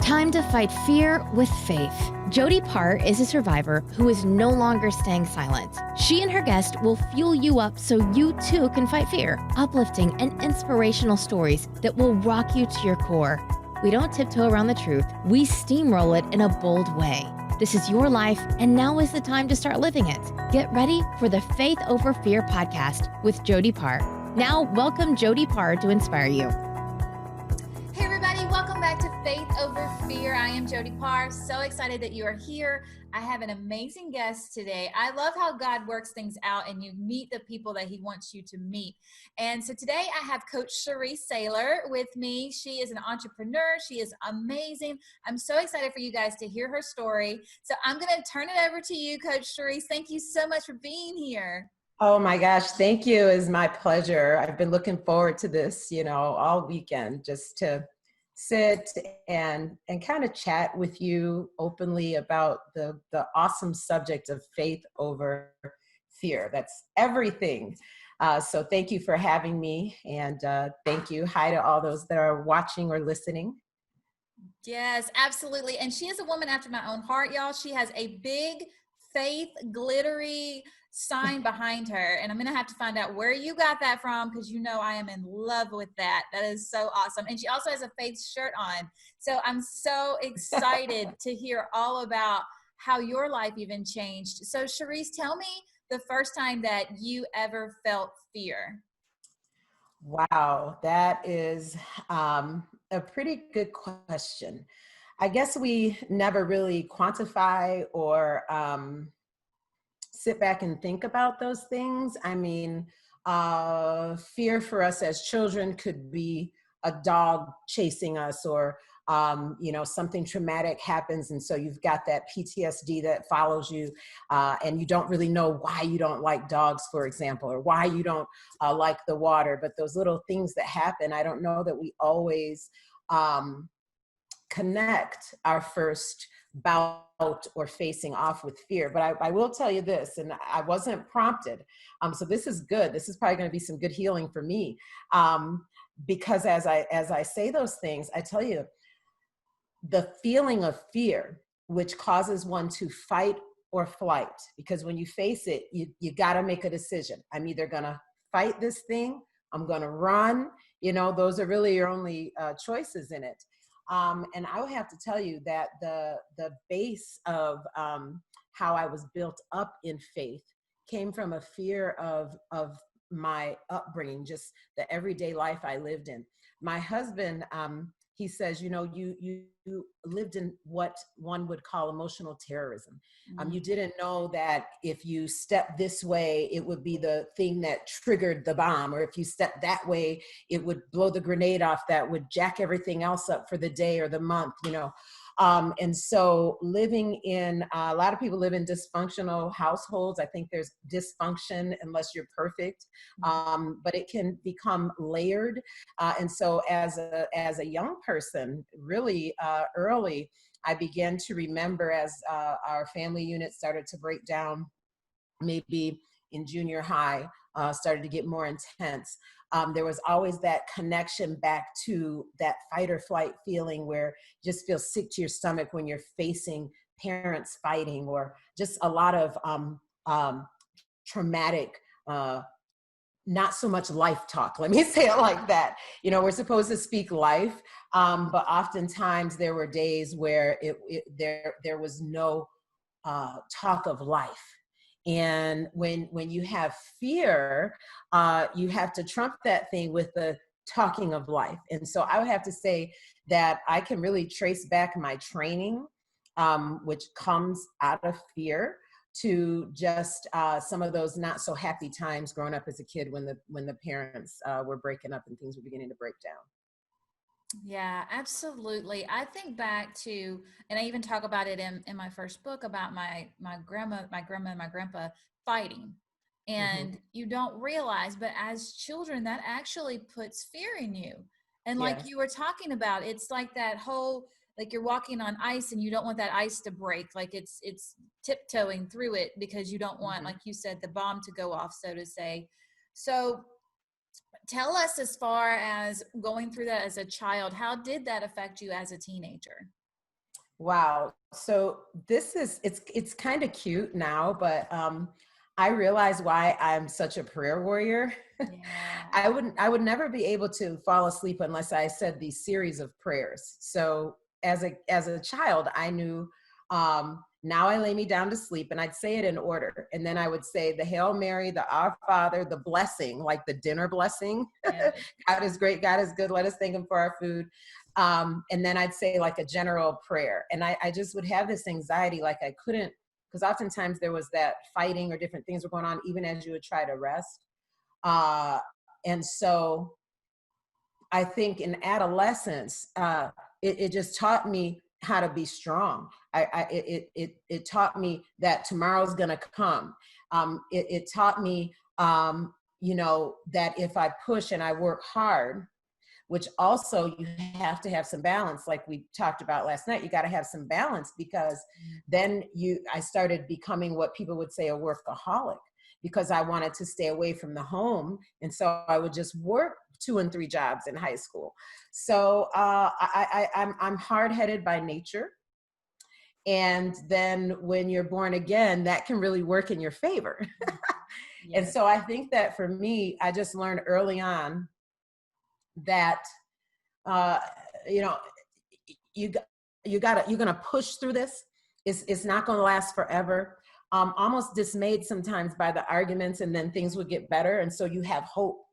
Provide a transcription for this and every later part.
Time to fight fear with faith. Jody Paar is a survivor who is no longer staying silent. She and her guest will fuel you up so you too can fight fear. Uplifting and inspirational stories that will rock you to your core. We don't tiptoe around the truth. We steamroll it in a bold way. This is your life, and now is the time to start living it. Get ready for the Faith Over Fear podcast with Jody Paar. Now, welcome Jody Paar to inspire you. Hey everybody, welcome back to Faith Over Fear. I am Jody Paar. So excited that you are here. I have an amazing guest today. I love how God works things out and you meet the people that he wants you to meet. And so today I have Coach Charese with me. She is an entrepreneur. She is amazing. I'm so excited for you guys to hear her story. So I'm going to turn it over to you, Coach Charese. Thank you so much for being here. Oh my gosh, thank you. It's my pleasure. I've been looking forward to this, all weekend, just to sit and kind of chat with you openly about the awesome subject of faith over fear. That's everything. So thank you for having me, and thank you. Hi to all those that are watching or listening. Yes, absolutely. And she is a woman after my own heart, y'all. She has a big faith glittery sign behind her, and I'm gonna have to find out where you got that from, because I am in love with that. That is so awesome. And she also has a faith shirt on, so I'm so excited to hear all about how your life even changed. So Charese, tell me the first time that you ever felt fear. Wow, that is a pretty good question. I guess we never really quantify or sit back and think about those things. I mean, fear for us as children could be a dog chasing us, or something traumatic happens, and so you've got that PTSD that follows you, and you don't really know why you don't like dogs, for example, or why you don't like the water. But those little things that happen, I don't know that we always connect our first bout or facing off with fear. But I will tell you this, and I wasn't prompted. So this is good. This is probably going to be some good healing for me. Because as I say those things, I tell you, the feeling of fear, which causes one to fight or flight, because when you face it, you got to make a decision. I'm either going to fight this thing, I'm going to run. Those are really your only choices in it. And I would have to tell you that the base of how I was built up in faith came from a fear of my upbringing, just the everyday life I lived in. My husband, he says, you lived in what one would call emotional terrorism. You didn't know that if you stepped this way, it would be the thing that triggered the bomb, or if you stepped that way, it would blow the grenade off that would jack everything else up for the day or the month, And so living in, a lot of people live in dysfunctional households. I think there's dysfunction unless you're perfect, but it can become layered. And so as a young person, really early, I began to remember as our family unit started to break down, maybe in junior high, started to get more intense. There was always that connection back to that fight or flight feeling where you just feel sick to your stomach when you're facing parents fighting, or just a lot of traumatic, not so much life talk. Let me say it like that. We're supposed to speak life, but oftentimes there were days where there was no talk of life. And when you have fear, you have to trump that thing with the talking of life. And so I would have to say that I can really trace back my training, which comes out of fear, to just some of those not so happy times growing up as a kid when the parents were breaking up and things were beginning to break down. Yeah, absolutely. I think back to, and I even talk about it in my first book about my grandma and my grandpa fighting. And you don't realize, but as children, that actually puts fear in you. And like you were talking about, it's like that whole, like you're walking on ice and you don't want that ice to break. Like it's tiptoeing through it because you don't want, like you said, the bomb to go off, so to say. So tell us, as far as going through that as a child, how did that affect you as a teenager? Wow. So it's kind of cute now, but I realize why I'm such a prayer warrior. Yeah. I would never be able to fall asleep unless I said these series of prayers. So as a child, I knew now I lay me down to sleep, and I'd say it in order. And then I would say the Hail Mary, the Our Father, the blessing, like the dinner blessing. Yeah. God is great, God is good, let us thank him for our food. And then I'd say like a general prayer. And I just would have this anxiety, like I couldn't, because oftentimes there was that fighting or different things were going on, even as you would try to rest. And so I think in adolescence, it just taught me how to be strong. It taught me that tomorrow's gonna come. It taught me, that if I push and I work hard, which also you have to have some balance, like we talked about last night. You got to have some balance, because then I started becoming what people would say a workaholic, because I wanted to stay away from the home, and so I would just work 2 and 3 jobs in high school. So I'm hard-headed by nature, and then when you're born again, that can really work in your favor. And Yes. so I think that for me, I just learned early on that uh, you know, you're gonna push through this. It's not gonna last forever. Almost dismayed sometimes by the arguments, and then things would get better, and so you have hope,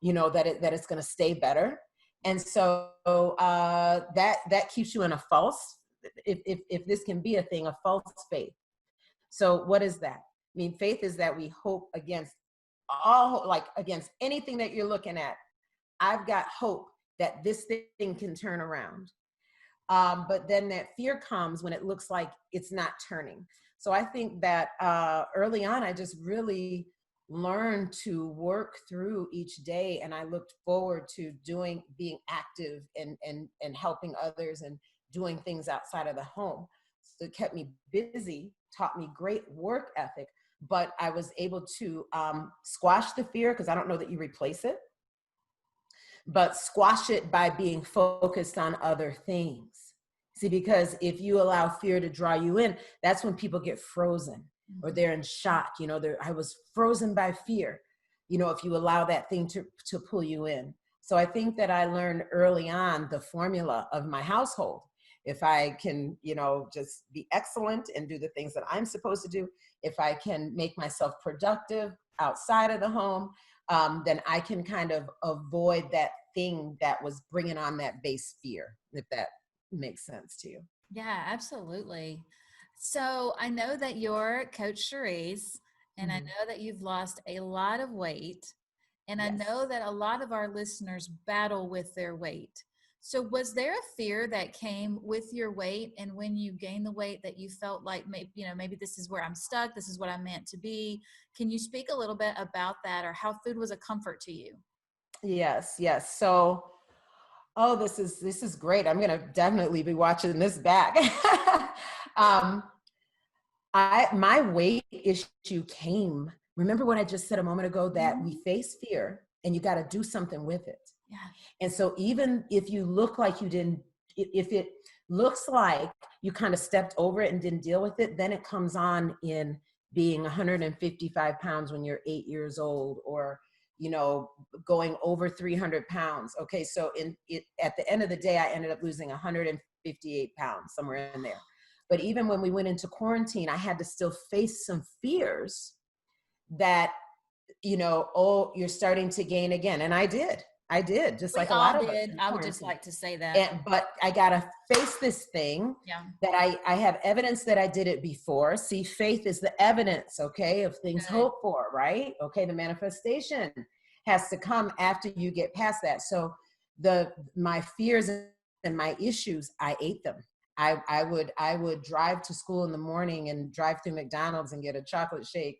that it's gonna stay better. And so that keeps you in a false, if this can be a thing, a false faith. So what is that? I mean, faith is that we hope against like against anything that you're looking at. I've got hope that this thing can turn around. But then that fear comes when it looks like it's not turning. So I think that early on, I just really learned to work through each day, and I looked forward to being active and helping others and doing things outside of the home. So it kept me busy, taught me great work ethic, but I was able to squash the fear, because I don't know that you replace it, but squash it by being focused on other things. See, because if you allow fear to draw you in, that's when people get frozen or they're in shock. I was frozen by fear, if you allow that thing to pull you in. So I think that I learned early on the formula of my household. If I can, just be excellent and do the things that I'm supposed to do, if I can make myself productive outside of the home, then I can kind of avoid that thing that was bringing on that base fear, if that makes sense to you. Yeah, absolutely. So I know that you're Coach Charese, and I Mhm. know that you've lost a lot of weight, and I Yes. know that a lot of our listeners battle with their weight. So was there a fear that came with your weight, and when you gained the weight that you felt like maybe this is where I'm stuck, this is what I'm meant to be? Can you speak a little bit about that, or how food was a comfort to you? Yes, yes. So, oh, this is great. I'm gonna definitely be watching this back. um, my weight issue came. Remember what I just said a moment ago, that we face fear and you got to do something with it. Yeah. And so even if you look like you didn't, if it looks like you kind of stepped over it and didn't deal with it, then it comes on in being 155 pounds when you're 8 years old, or, going over 300 pounds. Okay. So at the end of the day, I ended up losing 158 pounds, somewhere in there. But even when we went into quarantine, I had to still face some fears that, oh, you're starting to gain again. And I did, just We like a all lot of us did. in I would just quarantine. like to say that. But I got to face this thing Yeah. that I have evidence that I did it before. See, faith is the evidence, okay, of things Good. hoped for, right? Okay, the manifestation has to come after you get past that. So my fears and my issues, I ate them. I would drive to school in the morning and drive through McDonald's and get a chocolate shake.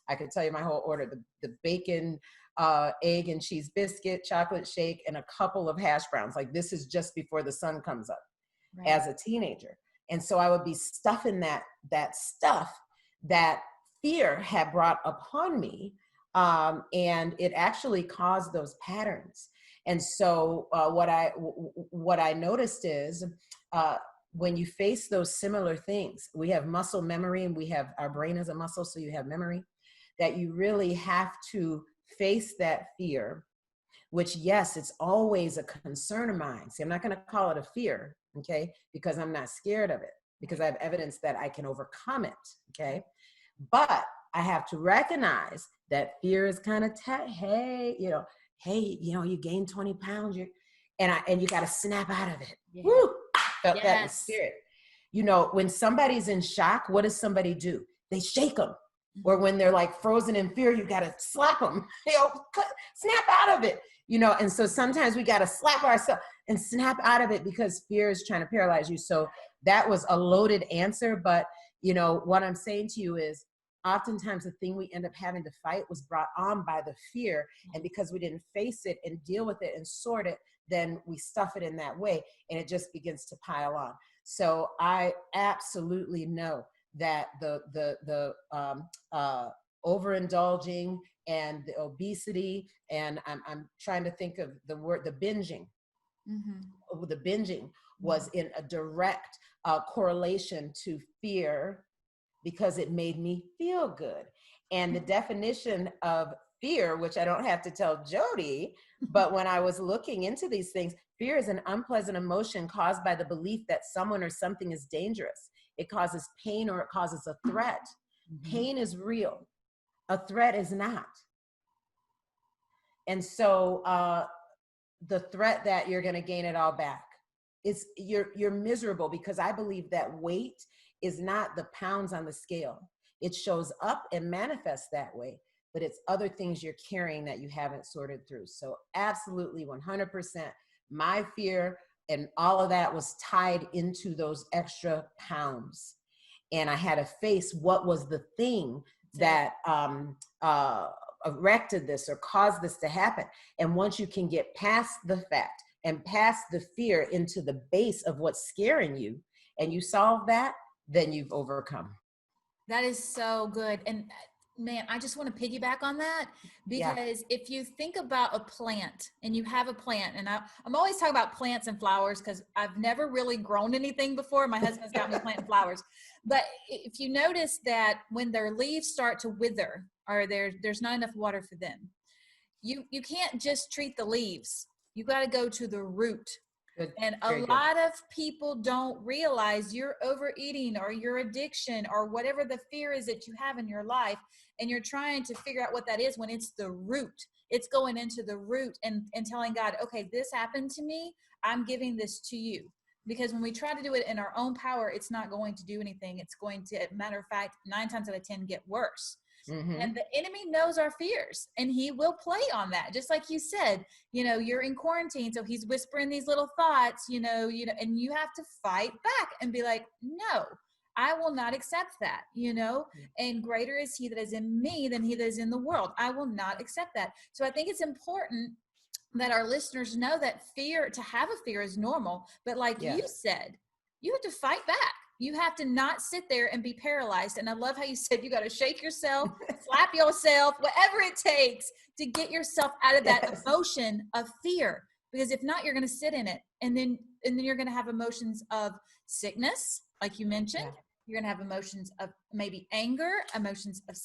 I could tell you my whole order: the bacon, egg and cheese biscuit, chocolate shake, and a couple of hash browns. Like, this is just before the sun comes up, Right. as a teenager. And so I would be stuffing that stuff that fear had brought upon me, and it actually caused those patterns. And so what I noticed is, when you face those similar things, we have muscle memory, and we have our brain as a muscle, so you have memory, that you really have to face that fear, which, yes, it's always a concern of mine. See, I'm not going to call it a fear, okay, because I'm not scared of it, because I have evidence that I can overcome it, okay? But I have to recognize that fear is kind of, hey, you gained 20 pounds, and you got to snap out of it. Yeah. Woo! Felt that in the Yes. spirit. When somebody's in shock, what does somebody do? They shake them. Or when they're like frozen in fear, you got to slap them, snap out of it, and so sometimes we got to slap ourselves and snap out of it because fear is trying to paralyze you. So that was a loaded answer, but what I'm saying to you is oftentimes the thing we end up having to fight was brought on by the fear. And because we didn't face it and deal with it and sort it, then we stuff it in that way and it just begins to pile on. So I absolutely know that the overindulging and the obesity, and I'm trying to think of the word, the binging. Mm-hmm. The binging was in a direct correlation to fear because it made me feel good. And the definition of fear, which I don't have to tell Jody, but when I was looking into these things, fear is an unpleasant emotion caused by the belief that someone or something is dangerous. It causes pain or it causes a threat. Mm-hmm. Pain is real. A threat is not. And so the threat that you're going to gain it all back is you're miserable, because I believe that weight is not the pounds on the scale. It shows up and manifests that way, but it's other things you're carrying that you haven't sorted through. So absolutely 100%, my fear and all of that was tied into those extra pounds. And I had to face what was the thing that erected this or caused this to happen. And once you can get past the fact and past the fear into the base of what's scaring you, and you solve that, then you've overcome. That is so good. And man, I just want to piggyback on that, because if you think about a plant and you have a plant, and I'm always talking about plants and flowers because I've never really grown anything before. My husband's got me planting flowers. But if you notice that when their leaves start to wither or there's not enough water for them, you can't just treat the leaves. You got to go to the root. Good. And a lot of people don't realize your overeating or your addiction or whatever the fear is that you have in your life, and you're trying to figure out what that is when it's the root. It's going into the root and telling God, okay, this happened to me. I'm giving this to you. Because when we try to do it in our own power, it's not going to do anything. It's going to, matter of fact, 9 times out of 10 get worse. Mm-hmm. And the enemy knows our fears, and he will play on that. Just like you said, you're in quarantine. So he's whispering these little thoughts, and you have to fight back and be like, no, I will not accept that, and greater is he that is in me than he that is in the world. I will not accept that. So I think it's important that our listeners know that to have a fear is normal. But like you said, you have to fight back. You have to not sit there and be paralyzed. And I love how you said you got to shake yourself, slap yourself, whatever it takes to get yourself out of that emotion of fear. Because if not, you're going to sit in it. And then you're going to have emotions of sickness, like you mentioned. Yeah. You're going to have emotions of maybe anger, emotions of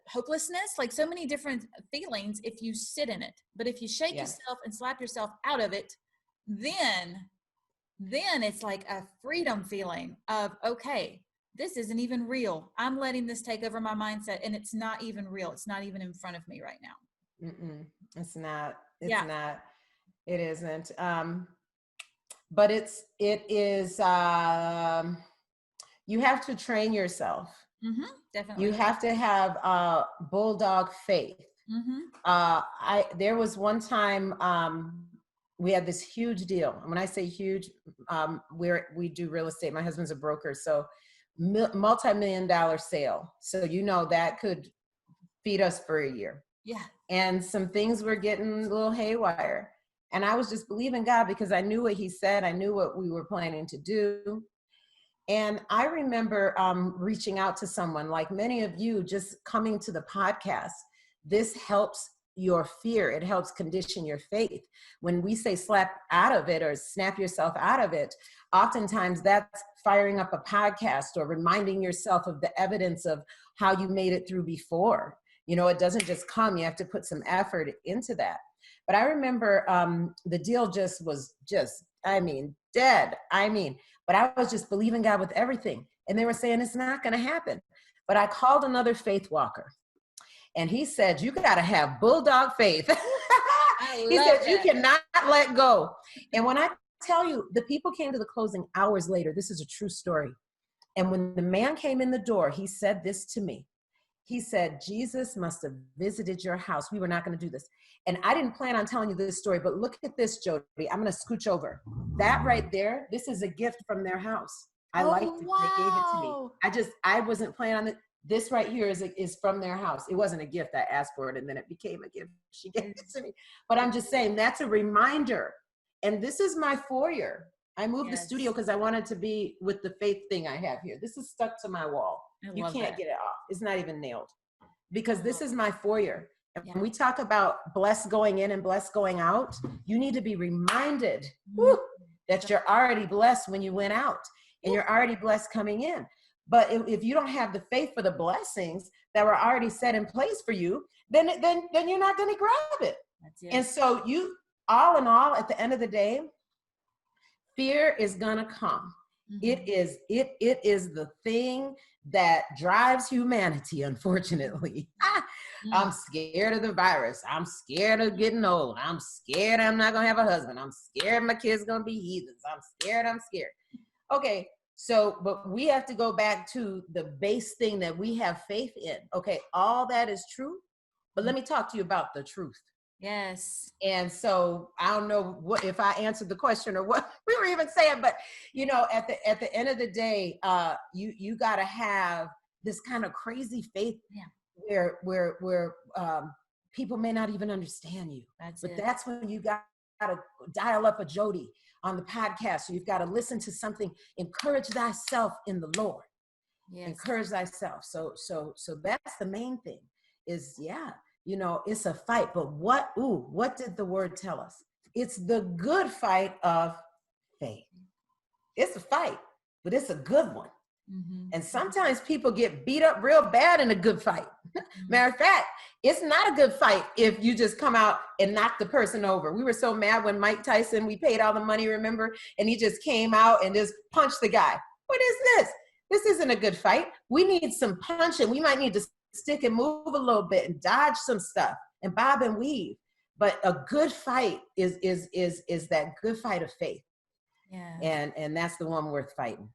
hopelessness, like so many different feelings if you sit in it. But if you shake yourself and slap yourself out of it, then it's like a freedom feeling of, okay, this isn't even real. I'm letting this take over my mindset, and it's not even real. It's not even in front of me right now. It's not. Not. It isn't. But it is. You have to train yourself. Mm-hmm, definitely. You have to have bulldog faith. Mm-hmm. There was one time. We had this huge deal. And when I say huge, we do real estate. My husband's a broker, so multi-million-dollar sale. So that could feed us for a year. Yeah. And some things were getting a little haywire. And I was just believing God because I knew what he said. I knew what we were planning to do. And I remember reaching out to someone like many of you, just coming to the podcast. This helps your fear. It helps condition your faith. When we say slap out of it or snap yourself out of it, oftentimes that's firing up a podcast or reminding yourself of the evidence of how you made it through before. You know, it doesn't just come, you have to put some effort into that. But I remember the deal was dead. But I was just believing God with everything. And they were saying it's not going to happen. But I called another faith walker. And he said, you got to have bulldog faith. He said, you cannot let go. And when I tell you, the people came to the closing hours later. This is a true story. And when the man came in the door, he said this to me. He said, Jesus must have visited your house. We were not going to do this. And I didn't plan on telling you this story, but look at this, Jody. I'm going to scooch over. That right there, this is a gift from their house. I liked it. Wow. They gave it to me. I wasn't planning on it. This right here is from their house. It wasn't a gift. I asked for it and then it became a gift. She gave it to me. But I'm just saying that's a reminder. And this is my foyer. I moved the studio because I wanted to be with the faith thing I have here. This is stuck to my wall. You can't get it off. It's not even nailed because this is my foyer. And when we talk about blessed going in and blessed going out, you need to be reminded that you're already blessed when you went out and you're already blessed coming in. But if you don't have the faith for the blessings that were already set in place for you, then you're not going to grab it. That's it. And so you, all in all, at the end of the day, fear is going to come. It is the thing that drives humanity, unfortunately. I'm scared of the virus. I'm scared of getting old. I'm scared I'm not going to have a husband. I'm scared my kid's going to be heathens. I'm scared. Okay, so, but we have to go back to the base thing that we have faith in. Okay, all that is true, but let me talk to you about the truth. Yes. And so I don't know what if I answered the question or what we were even saying, but you know, at the end of the day, you got to have this kind of crazy faith where people may not even understand you. That's when you got to dial up a Jody on the podcast. So you've got to listen to something. Encourage thyself in the Lord. Yes. Encourage thyself. So that's the main thing. Is you know, it's a fight, but what did the word tell us? It's the good fight of faith. It's a fight, but it's a good one. And sometimes people get beat up real bad in a good fight. Matter of fact, it's not a good fight if you just come out and knock the person over. We were so mad when Mike Tyson, we paid all the money, remember? And he just came out and just punched the guy. What is this? This isn't a good fight. We need some punching. We might need to stick and move a little bit and dodge some stuff and bob and weave. But a good fight is that good fight of faith. Yeah. And that's the one worth fighting.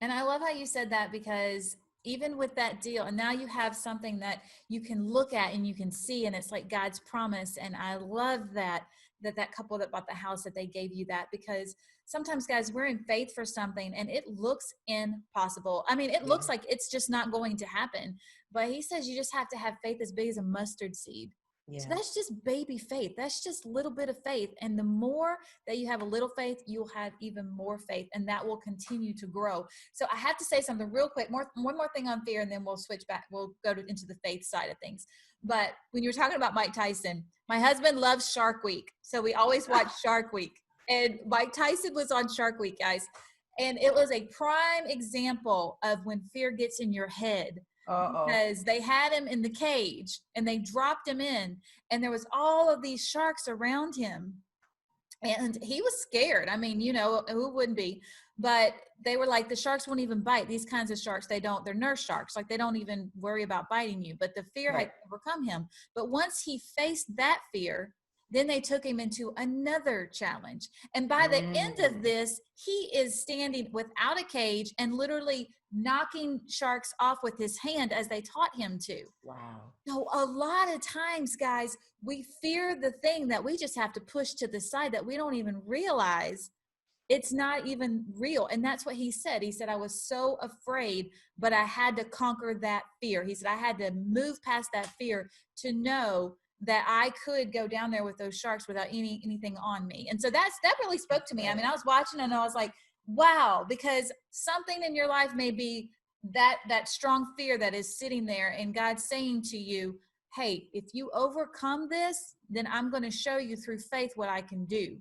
And I love how you said that, because even with that deal, and now you have something that you can look at and you can see, and it's like God's promise. And I love that couple that bought the house, that they gave you that, because sometimes, guys, we're in faith for something and it looks impossible. I mean, it looks like it's just not going to happen, but he says you just have to have faith as big as a mustard seed. Yeah. So that's just baby faith. That's just a little bit of faith. And the more that you have a little faith, you'll have even more faith, and that will continue to grow. So I have to say something real quick, one more thing on fear, and then we'll switch back. We'll go into the faith side of things. But when you're talking about Mike Tyson, my husband loves Shark Week. So we always watch Shark Week. And Mike Tyson was on Shark Week, guys. And it was a prime example of when fear gets in your head. Because they had him in the cage and they dropped him in, and there was all of these sharks around him, and he was scared. I mean, you know, who wouldn't be? But they were like, the sharks won't even bite. These kinds of sharks, they're nurse sharks. Like, they don't even worry about biting you. But the fear had overcome him. But once he faced that fear, then they took him into another challenge. And by the end of this, he is standing without a cage and literally knocking sharks off with his hand as they taught him to. Wow. So a lot of times, guys, we fear the thing that we just have to push to the side, that we don't even realize it's not even real. And that's what he said. He said, I was so afraid, but I had to conquer that fear. He said, I had to move past that fear to know that I could go down there with those sharks without anything on me. And so that really spoke to me. I mean, I was watching and I was like, wow, because something in your life may be that strong fear that is sitting there, and God's saying to you, hey, if you overcome this, then I'm going to show you through faith what I can do.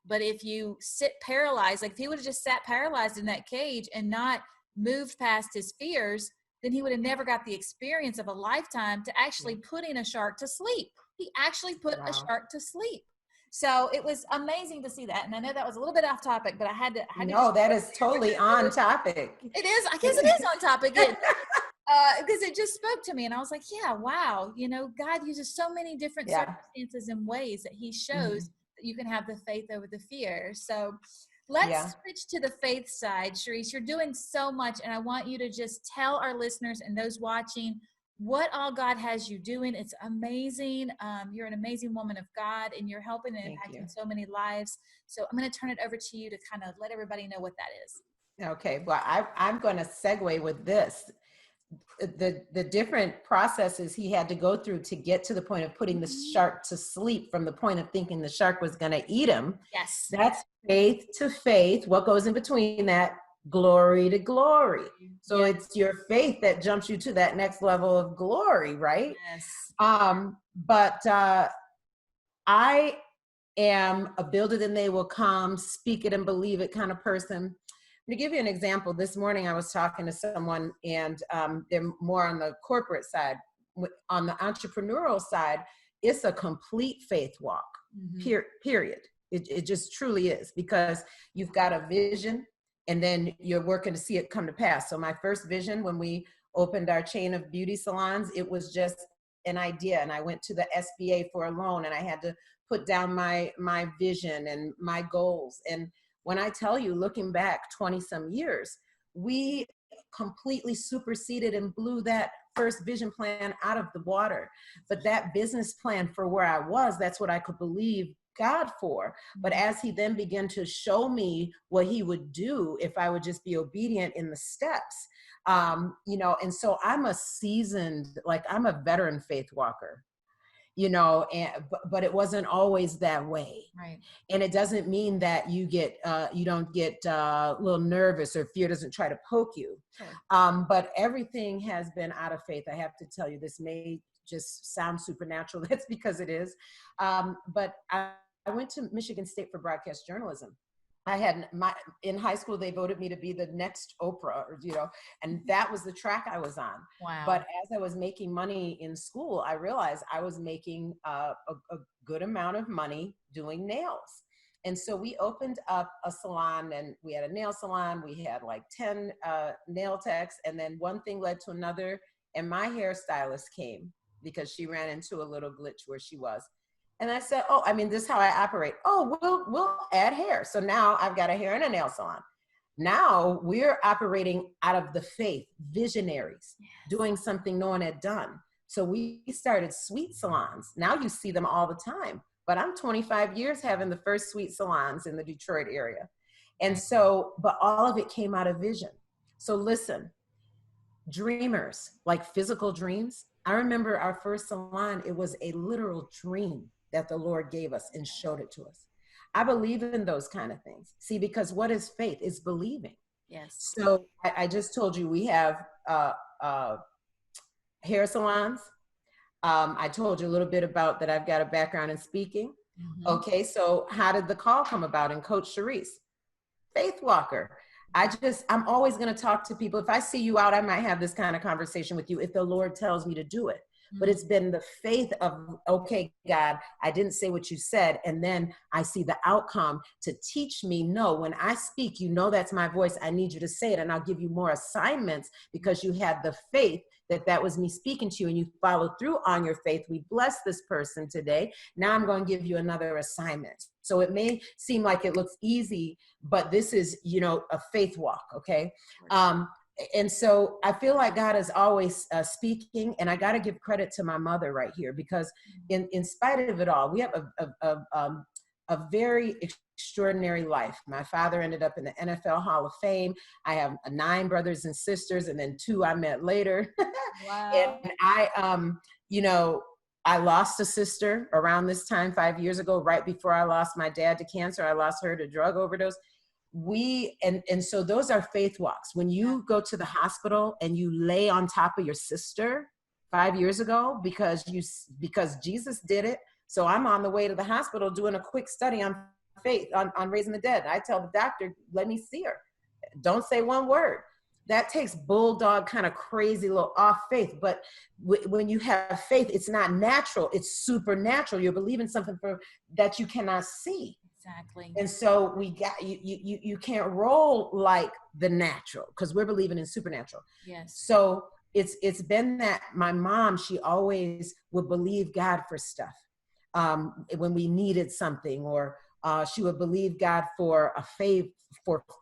But if you sit paralyzed, like if he would have just sat paralyzed in that cage and not moved past his fears, then he would have never got the experience of a lifetime to actually putting a shark to sleep. He actually put a shark to sleep. So it was amazing to see that. And I know that was a little bit off topic, but I had to No, that is totally on topic. It is. I guess it is on topic. Because it just spoke to me, and I was like, yeah, wow. You know, God uses so many different circumstances and ways that he shows that you can have the faith over the fear. So let's switch to the faith side. Charese, you're doing so much, and I want you to just tell our listeners and those watching what all God has you doing. It's amazing. You're an amazing woman of God, and you're helping and impacting so many lives. So I'm going to turn it over to you to kind of let everybody know what that is. Okay, well, I'm going to segue with this. The different processes he had to go through to get to the point of putting the shark to sleep, from the point of thinking the shark was going to eat him. Yes. That's faith to faith. What goes in between that? Glory to glory. So it's your faith that jumps you to that next level of glory, right? Yes. But I am a build it and they will come, speak it and believe it kind of person. To give you an example, this morning I was talking to someone, and they're more on the corporate side. On the entrepreneurial side, it's a complete faith walk, period. It just truly is, because you've got a vision and then you're working to see it come to pass. So my first vision, when we opened our chain of beauty salons, it was just an idea. And I went to the SBA for a loan, and I had to put down my vision and my goals. And when I tell you, looking back 20 some years, we completely superseded and blew that first vision plan out of the water. But that business plan for where I was, that's what I could believe God for. But as he then began to show me what he would do if I would just be obedient in the steps, you know, and so I'm a seasoned, like I'm a veteran faith walker. You know, but it wasn't always that way. Right. And it doesn't mean that you don't get a little nervous, or fear doesn't try to poke you. Sure. But everything has been out of faith. I have to tell you, this may just sound supernatural. That's because it is. But I went to Michigan State for broadcast journalism. In high school, they voted me to be the next Oprah, or, you know, and that was the track I was on. Wow. But as I was making money in school, I realized I was making a good amount of money doing nails. And so we opened up a salon, and we had a nail salon. We had like 10 nail techs, and then one thing led to another. And my hairstylist came because she ran into a little glitch where she was. And I said, oh, I mean, this is how I operate. Oh, we'll add hair. So now I've got a hair and a nail salon. Now we're operating out of the faith, visionaries, doing something no one had done. So we started sweet salons. Now you see them all the time. But I'm 25 years having the first sweet salons in the Detroit area. And so, but all of it came out of vision. So listen, dreamers, like physical dreams. I remember our first salon, it was a literal dream that the Lord gave us and showed it to us. I believe in those kind of things. See, because what is faith? It's believing. Yes. So I just told you we have hair salons. I told you a little bit about that. I've got a background in speaking. Mm-hmm. Okay, so how did the call come about in Coach Charese? Faith walker. I'm always going to talk to people. If I see you out, I might have this kind of conversation with you if the Lord tells me to do it. But it's been the faith of, okay, God, I didn't say what you said. And then I see the outcome to teach me, no, when I speak, you know, that's my voice. I need you to say it. And I'll give you more assignments because you had the faith that was me speaking to you, and you followed through on your faith. We bless this person today. Now I'm going to give you another assignment. So it may seem like it looks easy, but this is, you know, a faith walk. Okay. And so I feel like God is always speaking, and I got to give credit to my mother right here, because in spite of it all, we have a very extraordinary life. My father ended up in the NFL Hall of Fame. I have 9 brothers and sisters, and then 2 I met later. Wow. And I, you know, I lost a sister around this time 5 years ago, right before I lost my dad to cancer. I lost her to drug overdose. And so those are faith walks. When you go to the hospital and you lay on top of your sister, 5 years ago because Jesus did it. So I'm on the way to the hospital doing a quick study on faith, on raising the dead. I tell the doctor, let me see her. Don't say one word. That takes bulldog kind of crazy little off faith. But when you have faith, it's not natural, it's supernatural. You're believing something for that you cannot see. Exactly. And so we got you can't roll like the natural because we're believing in supernatural. Yes. So it's been that my mom, she always would believe God for stuff. When we needed something, or she would believe God for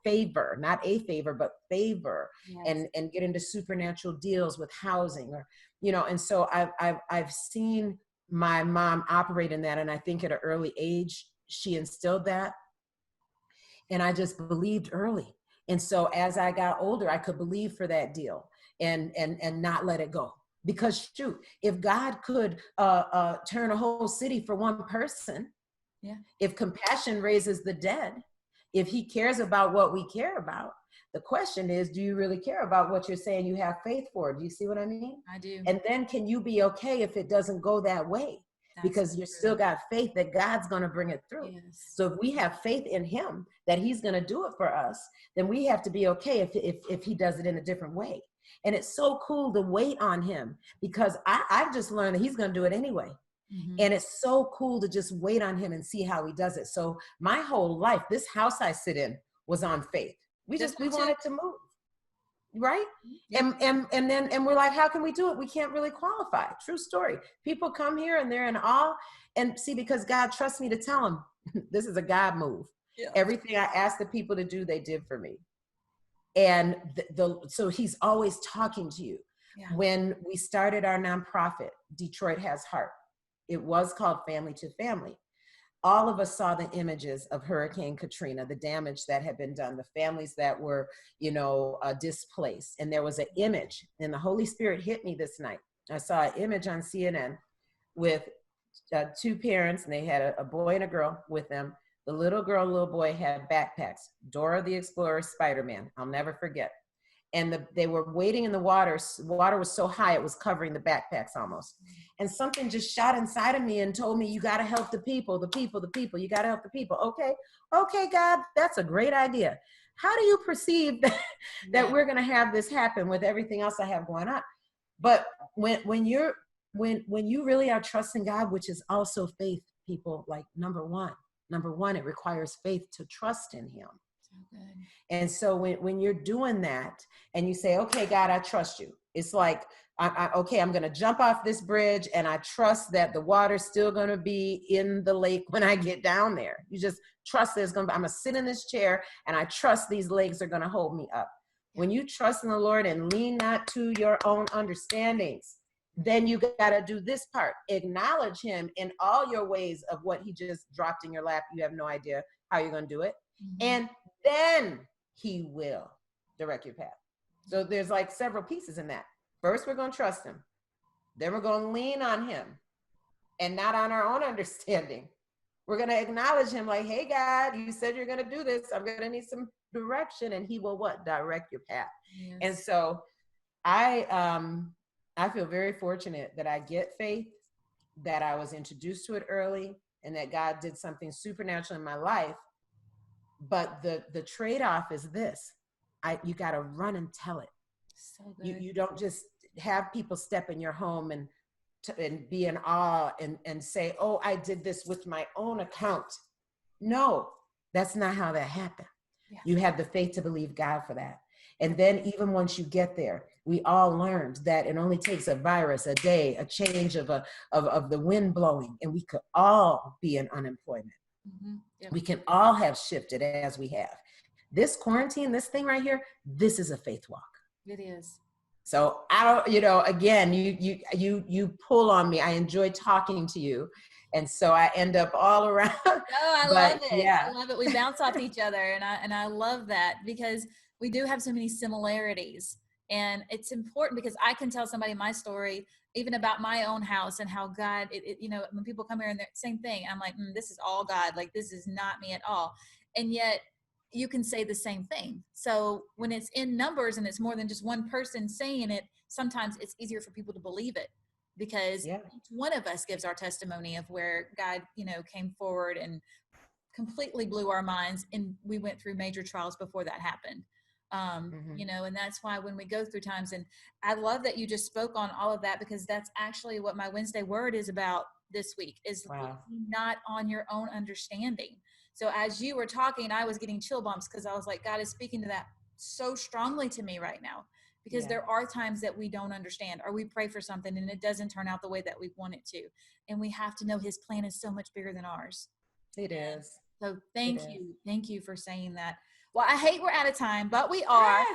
favor, not a favor, but favor, Yes. and get into supernatural deals with housing, or and so I've seen my mom operate in that, and I think at an early age she instilled that, and I just believed early. And so as I got older, I could believe for that deal and not let it go. Because shoot, if God could turn a whole city for one person, yeah, if compassion raises the dead, if he cares about what we care about, the question is, do you really care about what you're saying you have faith for? Do you see what I mean? I do. And then can you be okay if it doesn't go that way? Because you still got faith that God's going to bring it through. Yes. So if we have faith in him that he's going to do it for us, then we have to be okay if he does it in a different way. And it's so cool to wait on him, because I've just learned that he's going to do it anyway. Mm-hmm. And it's so cool to just wait on him and see how he does it. So my whole life, this house I sit in was on faith. We wanted to move. Right. Yep. And we're like, how can we do it? We can't really qualify. True story. People come here and they're in awe, and see, because God trusts me to tell them this is a God move. Yeah. Everything I asked the people to do, they did for me. And so he's always talking to you. Yeah. When we started our nonprofit, Detroit Has Heart, it was called Family to Family. All of us saw the images of Hurricane Katrina, the damage that had been done, the families that were, displaced. And there was an image, and the Holy Spirit hit me this night. I saw an image on CNN with two parents, and they had a boy and a girl with them. The little girl and little boy had backpacks, Dora the Explorer, Spider-Man, I'll never forget. And they were wading in the water. The water was so high, it was covering the backpacks almost. And something just shot inside of me and told me, you got to help the people, the people. You got to help the people. Okay, God, that's a great idea. How do you perceive that we're going to have this happen with everything else I have going on? But when you really are trusting God, which is also faith, people, like number one, it requires faith to trust in him. Good. And so when you're doing that and you say, okay, God, I trust you. It's like, okay, I'm going to jump off this bridge, and I trust that the water's still going to be in the lake when I get down there. You just trust I'm going to sit in this chair, and I trust these legs are going to hold me up. When you trust in the Lord and lean not to your own understandings, then you got to do this part. Acknowledge him in all your ways of what he just dropped in your lap. You have no idea how you're going to do it. Mm-hmm. And then he will direct your path. So there's like several pieces in that. First, we're going to trust him. Then we're going to lean on him and not on our own understanding. We're going to acknowledge him like, hey, God, you said you're going to do this. I'm going to need some direction. And he will what? Direct your path. Yes. And so I feel very fortunate that I get faith, that I was introduced to it early, and that God did something supernatural in my life. But the trade-off is this. You got to run and tell it. So good. You don't just have people step in your home and be in awe and say, oh, I did this with my own account. No, that's not how that happened. Yeah. You have the faith to believe God for that. And then even once you get there, we all learned that it only takes a virus, a day, a change of the wind blowing, and we could all be in unemployment. Mm-hmm. Yep. We can all have shifted as we have. This quarantine, this thing right here, this is a faith walk. It is. So again, you pull on me. I enjoy talking to you. And so I end up all around. Oh, I love it. Yeah. I love it. We bounce off each other. And I love that, because we do have so many similarities. And it's important, because I can tell somebody my story, even about my own house, and how God, when people come here and they're same thing, I'm like, this is all God. Like, this is not me at all. And yet you can say the same thing. So when it's in numbers and it's more than just one person saying it, sometimes it's easier for people to believe it, because Yeah. each one of us gives our testimony of where God, came forward and completely blew our minds, and we went through major trials before that happened. And that's why when we go through times, and I love that you just spoke on all of that, because that's actually what my Wednesday word is about this week, is Wow. not on your own understanding. So as you were talking, I was getting chill bumps, because I was like, God is speaking to that so strongly to me right now, because Yeah. there are times that we don't understand, or we pray for something and it doesn't turn out the way that we want it to. And we have to know his plan is so much bigger than ours. It is. So thank you. Thank you for saying that. Well, I hate we're out of time, but we are.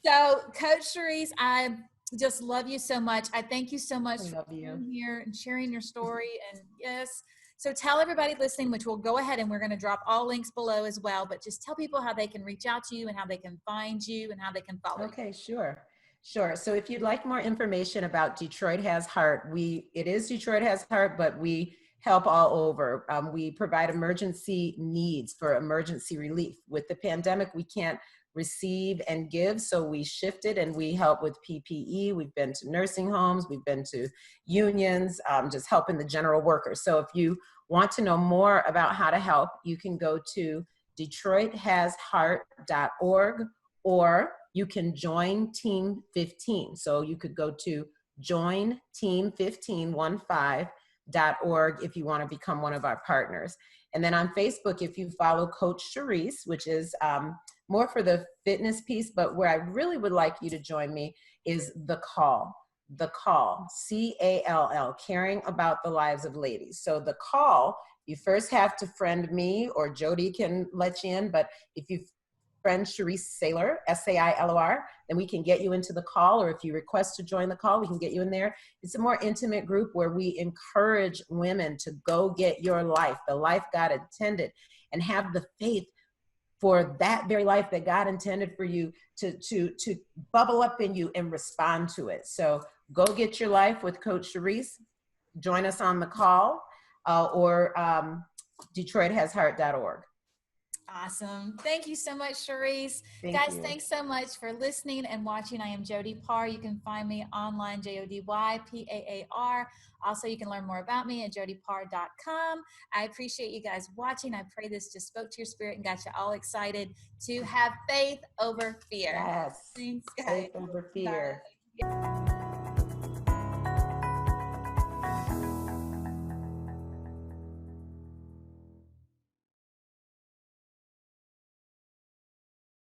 So Coach Charese, I just love you so much. I thank you so much for being here and sharing your story. And yes, so tell everybody listening, which we'll go ahead and we're going to drop all links below as well, but just tell people how they can reach out to you and how they can find you and how they can follow you. Okay, sure. So if you'd like more information about Detroit Has Heart, it is Detroit Has Heart, but we help all over. We provide emergency needs for emergency relief. With the pandemic, we can't receive and give, so we shifted and we help with PPE. We've been to nursing homes, we've been to unions, just helping the general workers. So if you want to know more about how to help, you can go to DetroitHasHeart.org, or you can join Team 15. So you could go to jointeam15.org if you want to become one of our partners. And then on Facebook, if you follow Coach Charese, which is more for the fitness piece, but where I really would like you to join me is The Call, CALL, caring about the lives of ladies. So The Call, you first have to friend me, or Jody can let you in, but if you friend Charese Sailor, Sailor, then we can get you into The Call, or if you request to join The Call, we can get you in there. It's a more intimate group where we encourage women to go get your life, the life God intended, and have the faith for that very life that God intended for you to bubble up in you and respond to it. So go get your life with Coach Charese. Join us on The Call, or DetroitHasHeart.org. Awesome. Thank you so much, Charese. Thanks so much for listening and watching. I am Jody Paar. You can find me online, JodyPaar. Also, you can learn more about me at jodypar.com. I appreciate you guys watching. I pray this just spoke to your spirit and got you all excited to have faith over fear. Yes. Thanks, guys. Faith over fear. Bye.